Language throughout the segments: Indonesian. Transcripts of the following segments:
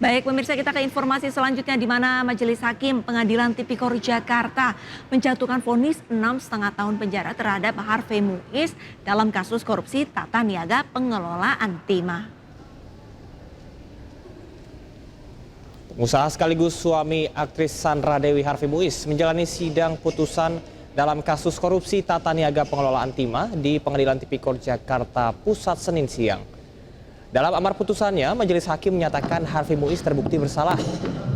Baik, pemirsa, kita ke informasi selanjutnya di mana Majelis Hakim Pengadilan Tipikor Jakarta menjatuhkan vonis 6,5 tahun penjara terhadap Harvey Muiz dalam kasus korupsi tata niaga pengelolaan timah. Pengusaha sekaligus suami aktris Sandra Dewi Harvey Muiz menjalani sidang putusan dalam kasus korupsi tata niaga pengelolaan timah di Pengadilan Tipikor Jakarta Pusat Senin siang. Dalam amar putusannya, Majelis Hakim menyatakan Harvey Muiz terbukti bersalah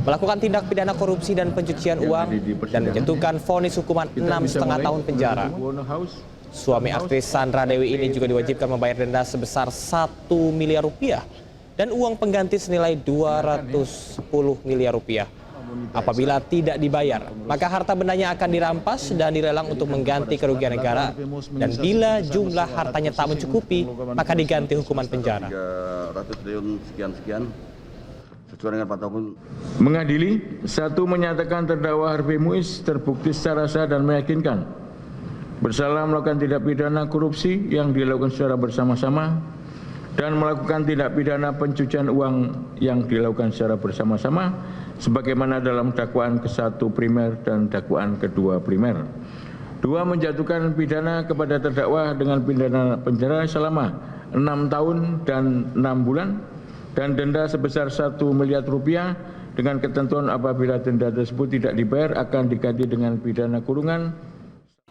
melakukan tindak pidana korupsi dan pencucian uang dan menjatuhkan vonis hukuman 6,5 tahun penjara. Suami aktris Sandra Dewi ini juga diwajibkan membayar denda sebesar 1 miliar rupiah dan uang pengganti senilai 210 miliar rupiah. Apabila tidak dibayar, maka harta bendanya akan dirampas dan dilelang untuk mengganti kerugian negara. Dan bila jumlah hartanya tak mencukupi, maka diganti hukuman penjara. 300 triliun sekian sesuai dengan patokan. Mengadili, 1. Menyatakan terdakwa Harvey Muiz terbukti secara sah dan meyakinkan bersalah melakukan tindak pidana korupsi yang dilakukan secara bersama-sama dan melakukan tindak pidana pencucian uang yang dilakukan secara bersama-sama sebagaimana dalam dakwaan ke-1 primer dan dakwaan kedua primer. 2. Menjatuhkan pidana kepada terdakwa dengan pidana penjara selama 6 tahun dan 6 bulan dan denda sebesar 1 miliar rupiah dengan ketentuan apabila denda tersebut tidak dibayar akan diganti dengan pidana kurungan.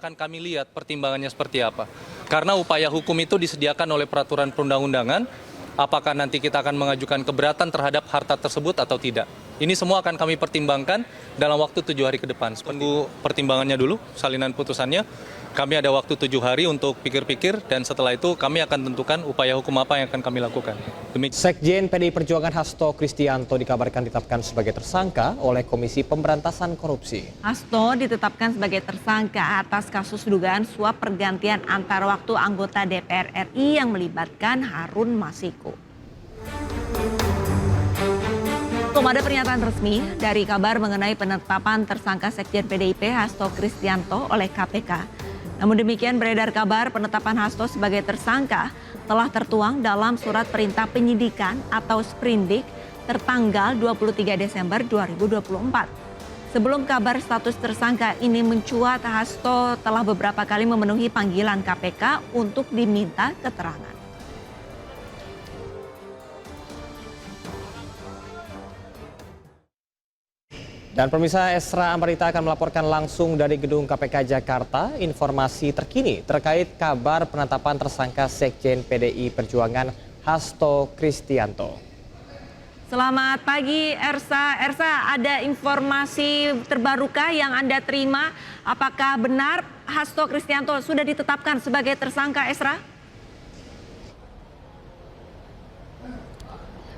Akan kami lihat pertimbangannya seperti apa. Karena upaya hukum itu disediakan oleh peraturan perundang-undangan, apakah nanti kita akan mengajukan keberatan terhadap harta tersebut atau tidak. Ini semua akan kami pertimbangkan dalam waktu 7 hari ke depan. Tunggu pertimbangannya dulu, salinan putusannya. Kami ada waktu 7 hari untuk pikir-pikir dan setelah itu kami akan tentukan upaya hukum apa yang akan kami lakukan. Sekjen PDI Perjuangan Hasto Kristianto dikabarkan ditetapkan sebagai tersangka oleh Komisi Pemberantasan Korupsi. Hasto ditetapkan sebagai tersangka atas kasus dugaan suap pergantian antar waktu anggota DPR RI yang melibatkan Harun Masiku. Belum ada pernyataan resmi dari kabar mengenai penetapan tersangka Sekjen PDIP Hasto Kristianto oleh KPK. Namun demikian beredar kabar penetapan Hasto sebagai tersangka telah tertuang dalam surat perintah penyidikan atau sprindik tertanggal 23 Desember 2024. Sebelum kabar status tersangka ini mencuat, Hasto telah beberapa kali memenuhi panggilan KPK untuk diminta keterangan. Dan pemirsa, Esra Amrita akan melaporkan langsung dari gedung KPK Jakarta informasi terkini terkait kabar penetapan tersangka Sekjen PDI Perjuangan Hasto Kristianto. Selamat pagi Ersa. Ersa, ada informasi terbarukah yang Anda terima? Apakah benar Hasto Kristianto sudah ditetapkan sebagai tersangka, Esra?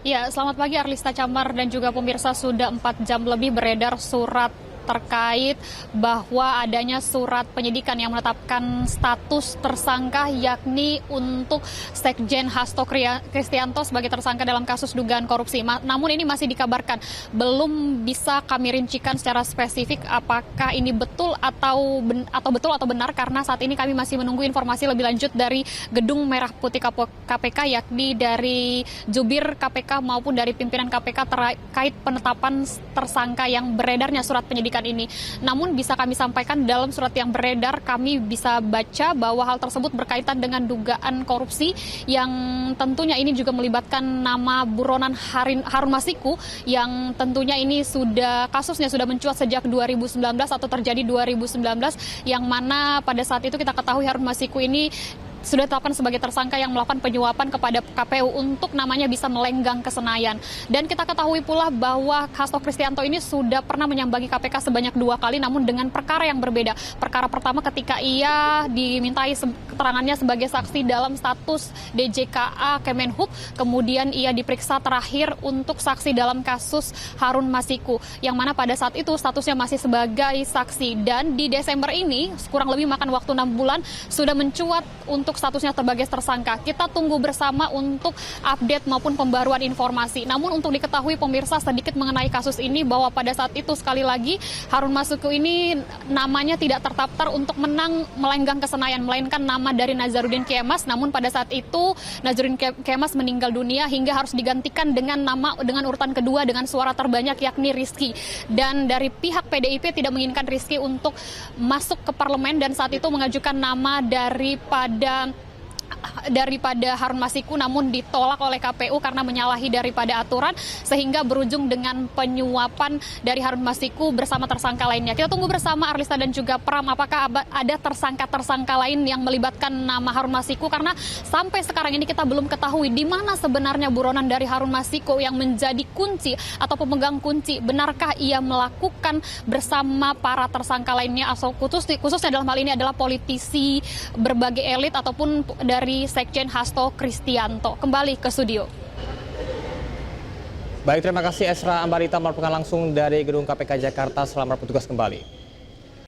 Ya, selamat pagi Arlista Camar dan juga pemirsa. Sudah 4 jam lebih beredar surat terkait bahwa adanya surat penyidikan yang menetapkan status tersangka yakni untuk Sekjen Hasto Kristianto sebagai tersangka dalam kasus dugaan korupsi. Namun ini masih dikabarkan, belum bisa kami rincikan secara spesifik apakah ini betul atau benar karena saat ini kami masih menunggu informasi lebih lanjut dari Gedung Merah Putih KPK yakni dari jubir KPK maupun dari pimpinan KPK terkait penetapan tersangka yang beredarnya surat penyidikan ini. Namun bisa kami sampaikan dalam surat yang beredar kami bisa baca bahwa hal tersebut berkaitan dengan dugaan korupsi yang tentunya ini juga melibatkan nama buronan Harun Masiku yang tentunya ini kasusnya sudah mencuat sejak 2019 atau terjadi 2019 yang mana pada saat itu kita ketahui Harun Masiku ini sudah ditetapkan sebagai tersangka yang melakukan penyuapan kepada KPU untuk namanya bisa melenggang ke Senayan. Dan kita ketahui pula bahwa Hasto Kristianto ini sudah pernah menyambangi KPK sebanyak 2 kali namun dengan perkara yang berbeda. Perkara pertama ketika ia dimintai keterangannya sebagai saksi dalam status DJKA Kemenhub, kemudian ia diperiksa terakhir untuk saksi dalam kasus Harun Masiku yang mana pada saat itu statusnya masih sebagai saksi. Dan di Desember ini kurang lebih makan waktu 6 bulan sudah mencuat untuk statusnya sebagai tersangka. Kita tunggu bersama untuk update maupun pembaruan informasi. Namun untuk diketahui pemirsa sedikit mengenai kasus ini bahwa pada saat itu sekali lagi Harun Masiku ini namanya tidak terdaftar untuk menang melenggang ke Senayan, melainkan nama nama dari Nazarudin Kemas, namun pada saat itu Nazarudin Kemas meninggal dunia hingga harus digantikan dengan urutan kedua dengan suara terbanyak yakni Rizky. Dan dari pihak PDIP tidak menginginkan Rizky untuk masuk ke parlemen dan saat itu mengajukan nama daripada Harun Masiku, namun ditolak oleh KPU karena menyalahi daripada aturan sehingga berujung dengan penyuapan dari Harun Masiku bersama tersangka lainnya. Kita tunggu bersama Arlista dan juga Pram apakah ada tersangka lain yang melibatkan nama Harun Masiku, karena sampai sekarang ini kita belum ketahui di mana sebenarnya buronan dari Harun Masiku yang menjadi kunci atau pemegang kunci. Benarkah ia melakukan bersama para tersangka lainnya atau khususnya dalam hal ini adalah politisi berbagai elit ataupun dari Sekjen Hasto Kristianto. Kembali ke studio. Baik, terima kasih Esra Ambarita melaporkan langsung dari Gedung KPK Jakarta. Selamat bertugas kembali.